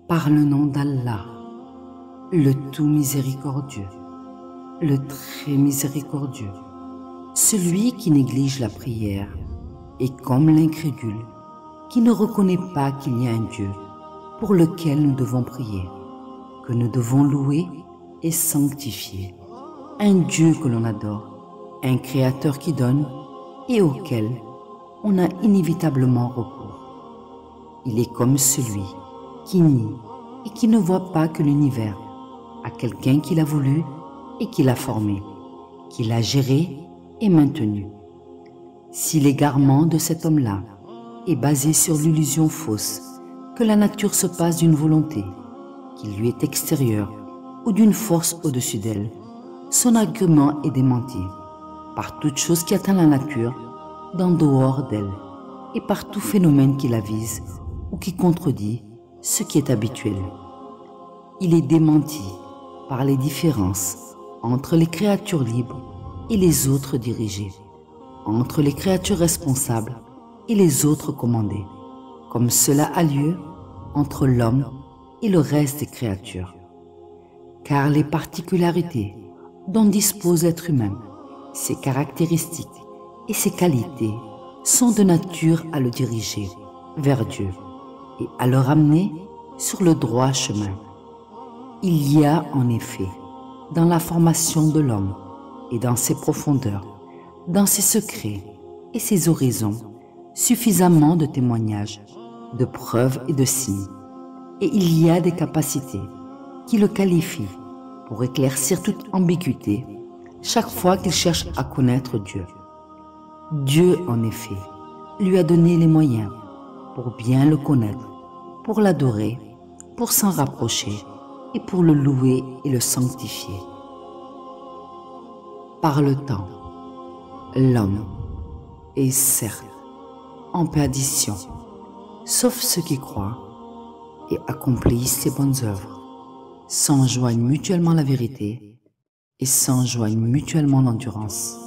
Par le nom d'Allah, le tout miséricordieux, le très miséricordieux, celui qui néglige la prière et comme l'incrédule, qui ne reconnaît pas qu'il y a un Dieu pour lequel nous devons prier, que nous devons louer et sanctifier, un Dieu que l'on adore, un Créateur qui donne et auquel on a inévitablement recours. Il est comme celui qui nie et qui ne voit pas que l'univers a quelqu'un qui l'a voulu et qui l'a formé, qui l'a géré et maintenu. Si l'égarement de cet homme-là est basé sur l'illusion fausse que la nature se passe d'une volonté qui lui est extérieure ou d'une force au-dessus d'elle, son argument est démenti par toute chose qui atteint la nature d'en dehors d'elle et par tout phénomène qui la vise ou qui contredit ce qui est habituel. Il est démenti par les différences entre les créatures libres et les autres dirigées, entre les créatures responsables et les autres commandées, comme cela a lieu entre l'homme et le reste des créatures. Car les particularités dont dispose l'être humain, ses caractéristiques et ses qualités sont de nature à le diriger vers Dieu et à le ramener sur le droit chemin. Il y a en effet dans la formation de l'homme et dans ses profondeurs, dans ses secrets et ses horizons, suffisamment de témoignages, de preuves et de signes. Et il y a des capacités qui le qualifient pour éclaircir toute ambiguïté chaque fois qu'il cherche à connaître Dieu. Dieu, en effet, lui a donné les moyens pour bien le connaître, pour l'adorer, pour s'en rapprocher et pour le louer et le sanctifier. Par le temps, l'homme est certes en perdition, sauf ceux qui croient et accomplissent les bonnes œuvres, s'enjoignent mutuellement la vérité et s'enjoignent mutuellement l'endurance.